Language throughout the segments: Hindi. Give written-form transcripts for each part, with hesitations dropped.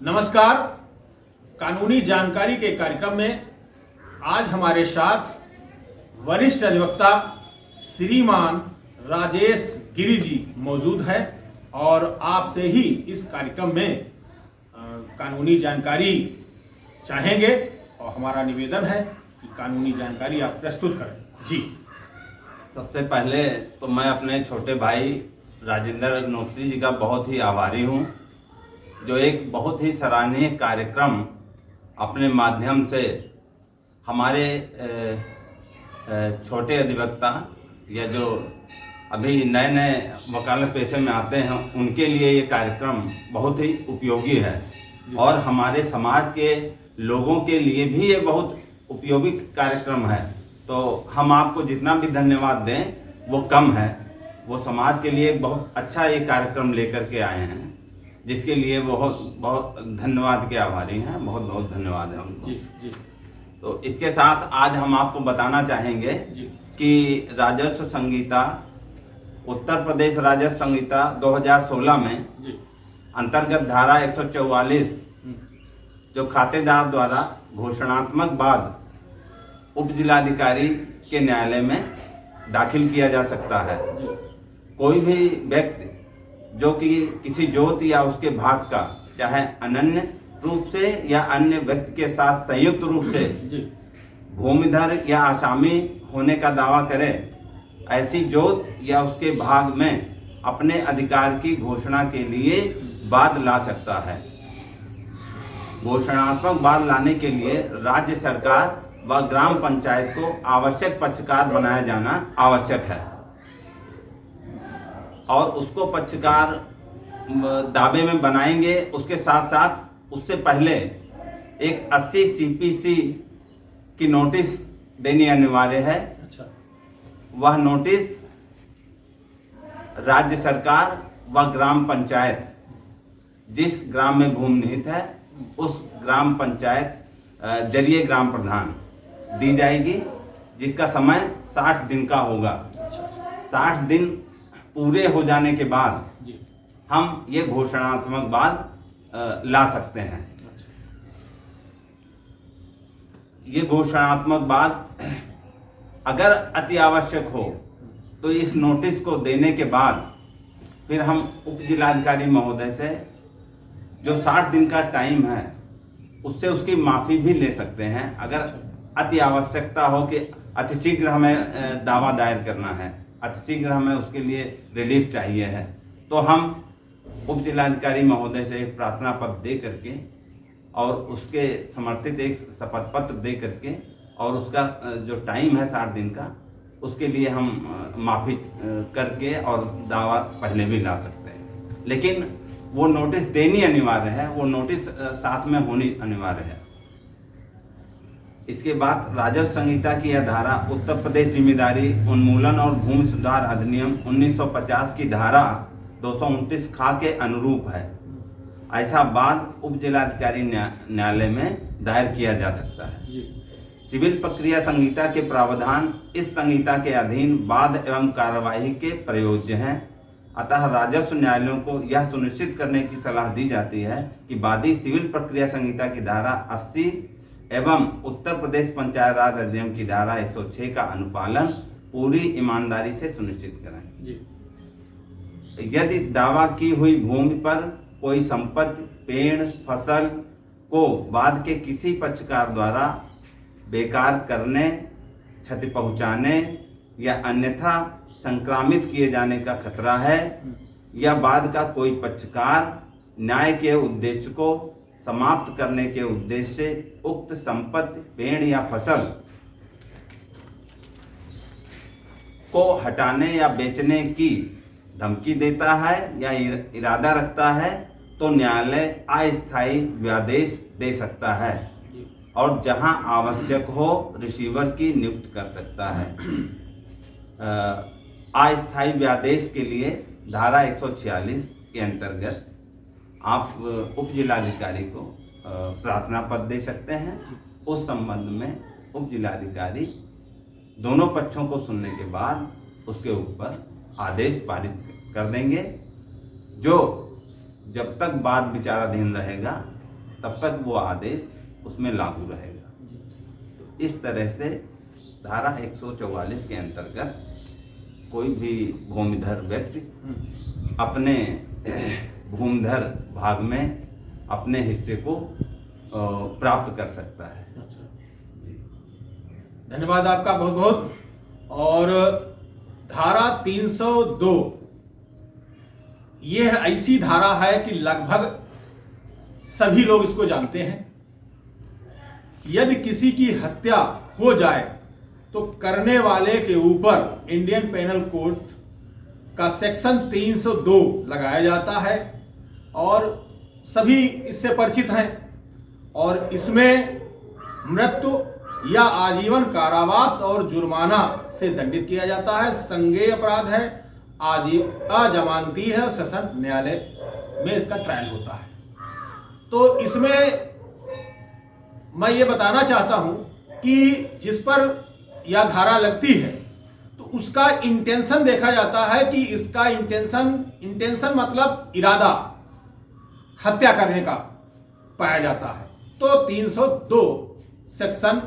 नमस्कार। कानूनी जानकारी के कार्यक्रम में आज हमारे साथ वरिष्ठ अधिवक्ता श्रीमान राजेश गिरी जी मौजूद है और आपसे ही इस कार्यक्रम में कानूनी जानकारी चाहेंगे और हमारा निवेदन है कि कानूनी जानकारी आप प्रस्तुत करें। जी। सबसे पहले तो मैं अपने छोटे भाई राजेंद्र नोत्री जी का बहुत ही आभारी हूँ, जो एक बहुत ही सराहनीय कार्यक्रम अपने माध्यम से हमारे छोटे अधिवक्ता या जो अभी नए नए वकालत पेशे में आते हैं उनके लिए ये कार्यक्रम बहुत ही उपयोगी है और हमारे समाज के लोगों के लिए भी ये बहुत उपयोगी कार्यक्रम है। तो हम आपको जितना भी धन्यवाद दें वो कम है। वो समाज के लिए बहुत अच्छा ये कार्यक्रम लेकर के आए हैं, जिसके लिए बहुत बहुत धन्यवाद के आभारी हैं। बहुत बहुत धन्यवाद है उनको। जी जी। तो इसके साथ आज हम आपको बताना चाहेंगे कि राजस्व संहिता उत्तर प्रदेश राजस्व संहिता 2016 में अंतर्गत धारा 144 जो खातेदार द्वारा घोषणात्मक बाद उप जिलाधिकारी के न्यायालय में दाखिल किया जा सकता है। कोई भी व्यक्ति जो कि किसी जोत या उसके भाग का चाहे अनन्य रूप से या अन्य व्यक्ति के साथ संयुक्त रूप से भूमिधर या आसामी होने का दावा करे, ऐसी जोत या उसके भाग में अपने अधिकार की घोषणा के लिए वाद ला सकता है। घोषणात्मक वाद लाने के लिए राज्य सरकार व ग्राम पंचायत को आवश्यक पक्षकार बनाया जाना आवश्यक है और उसको पक्षकार दावे में बनाएंगे। उसके साथ साथ उससे पहले एक 80 CPC की नोटिस देनी अनिवार्य है। अच्छा। वह नोटिस राज्य सरकार व ग्राम पंचायत जिस ग्राम में भूमि निहित है उस ग्राम पंचायत जरिए ग्राम प्रधान दी जाएगी, जिसका समय 60 दिन का होगा। 60 दिन पूरे हो जाने के बाद हम ये घोषणात्मक वाद ला सकते हैं। ये घोषणात्मक वाद अगर अति आवश्यक हो तो इस नोटिस को देने के बाद फिर हम उप जिलाधिकारी महोदय से जो 60 दिन का टाइम है उससे उसकी माफ़ी भी ले सकते हैं। अगर अति आवश्यकता हो कि अतिशीघ्र हमें दावा दायर करना है, अतिशीघ्र हमें उसके लिए रिलीफ चाहिए है, तो हम उप जिलाधिकारी महोदय से एक प्रार्थना पत्र दे करके और उसके समर्थित एक शपथ पत्र दे करके और उसका जो टाइम है 60 दिन का, उसके लिए हम माफ़ी करके और दावा पहले भी ला सकते हैं। लेकिन वो नोटिस देनी अनिवार्य है, वो नोटिस साथ में होनी अनिवार्य है। इसके बाद राजस्व संहिता की यह धारा उत्तर प्रदेश जिम्मेदारी उन्मूलन और भूमि सुधार अधिनियम 1950 की धारा 229 खा के अनुरूप है। ऐसा वाद उप जिलाधिकारी न्यायालय में दायर किया जा सकता है। सिविल प्रक्रिया संहिता के प्रावधान इस संहिता के अधीन वाद एवं कार्यवाही के प्रयोज्य हैं। अतः राजस्व न्यायालयों को यह सुनिश्चित करने की सलाह दी जाती है कि वादी सिविल प्रक्रिया संहिता की धारा 80 एवं उत्तर प्रदेश पंचायत राज अधिनियम की धारा 106 का अनुपालन पूरी ईमानदारी से सुनिश्चित करें। यदि दावा की हुई भूमि पर कोई संपत्ति, पेड़, फसल को वाद के किसी पक्षकार द्वारा बेकार करने, क्षति पहुंचाने या अन्यथा संक्रामित किए जाने का खतरा है या वाद का कोई पक्षकार न्याय के उद्देश्य को समाप्त करने के उद्देश्य से उक्त संपत्ति, पेड़ या फसल को हटाने या बेचने की धमकी देता है या इरादा रखता है तो न्यायालय अस्थायी व्यादेश दे सकता है और जहां आवश्यक हो रिसीवर की नियुक्त कर सकता है। अस्थायी व्यादेश के लिए धारा 146 के अंतर्गत आप उप जिलाधिकारी को प्रार्थना पत्र दे सकते हैं। उस संबंध में उप जिलाधिकारी दोनों पक्षों को सुनने के बाद उसके ऊपर आदेश पारित कर देंगे, जो जब तक वाद विचाराधीन रहेगा तब तक वो आदेश उसमें लागू रहेगा। तो इस तरह से धारा 144 के अंतर्गत कोई भी भूमिधर व्यक्ति अपने भूमिधर भाग में अपने हिस्से को प्राप्त कर सकता है। जी, धन्यवाद आपका बहुत बहुत। और धारा 302 यह ऐसी धारा है कि लगभग सभी लोग इसको जानते हैं। यदि किसी की हत्या हो जाए तो करने वाले के ऊपर इंडियन पेनल कोड का सेक्शन 302 लगाया जाता है और सभी इससे परिचित हैं। और इसमें मृत्यु या आजीवन कारावास और जुर्माना से दंडित किया जाता है। संज्ञेय अपराध है, अजमानती है और सेशन न्यायालय में इसका ट्रायल होता है। तो इसमें मैं ये बताना चाहता हूं कि जिस पर यह धारा लगती है तो उसका इंटेंशन देखा जाता है कि इसका इंटेंशन मतलब इरादा हत्या करने का पाया जाता है, तो 302 सेक्शन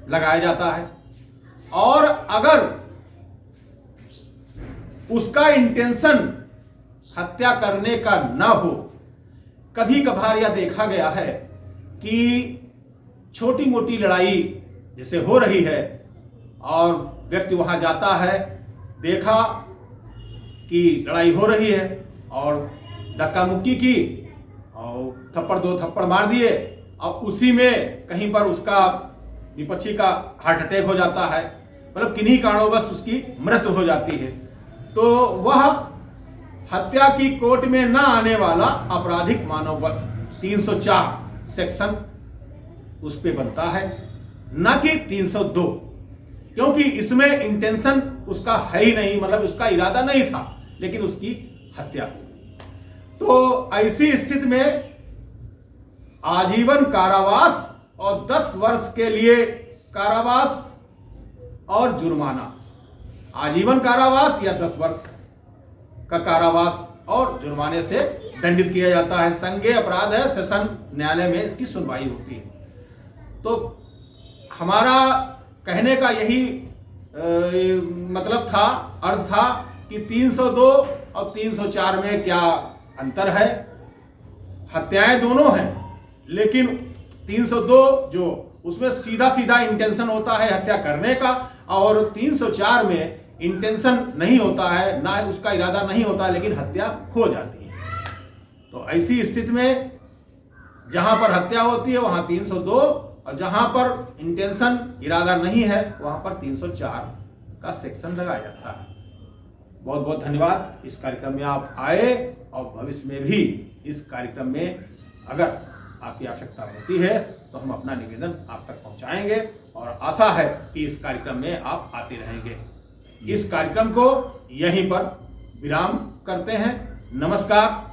लगाया जाता है। और अगर उसका इंटेंशन हत्या करने का न हो, कभी कभार यह देखा गया है कि छोटी मोटी लड़ाई जैसे हो रही है और व्यक्ति वहां जाता है, देखा कि लड़ाई हो रही है और धक्का मुक्की की और थप्पड़ दो थप्पड़ मार दिए और उसी में कहीं पर उसका विपक्षी का हार्ट अटैक हो जाता है, मतलब किन्हीं कारणोंवश उसकी मृत्यु हो जाती है, तो वह हत्या की कोर्ट में न आने वाला आपराधिक मानव बल 304 सेक्शन उस पे बनता है, न कि 302, क्योंकि इसमें इंटेंशन उसका है ही नहीं, मतलब उसका इरादा नहीं था लेकिन उसकी हत्या। तो ऐसी स्थिति में आजीवन कारावास और 10 वर्ष के लिए कारावास और जुर्माना, आजीवन कारावास या 10 वर्ष का कारावास और जुर्माने से दंडित किया जाता है। संज्ञेय अपराध है, सेशन न्यायालय में इसकी सुनवाई होती है। तो हमारा कहने का यही मतलब था, अर्थ था कि 302 और 304 में क्या अंतर है। हत्याएं दोनों हैं, लेकिन 302 जो उसमें सीधा सीधा इंटेंशन होता है हत्या करने का, और 304 में इंटेंशन नहीं होता है, ना उसका इरादा नहीं होता, लेकिन हत्या हो जाती है। तो ऐसी स्थिति में जहां पर हत्या होती है वहां 302 और जहां पर इंटेंशन इरादा नहीं है वहां पर 304 का सेक्शन लगाया जाता है। बहुत बहुत धन्यवाद। इस कार्यक्रम में आप आए और भविष्य में भी इस कार्यक्रम में अगर आपकी आवश्यकता होती है तो हम अपना निवेदन आप तक पहुंचाएंगे और आशा है कि इस कार्यक्रम में आप आते रहेंगे। इस कार्यक्रम को यहीं पर विराम करते हैं। नमस्कार।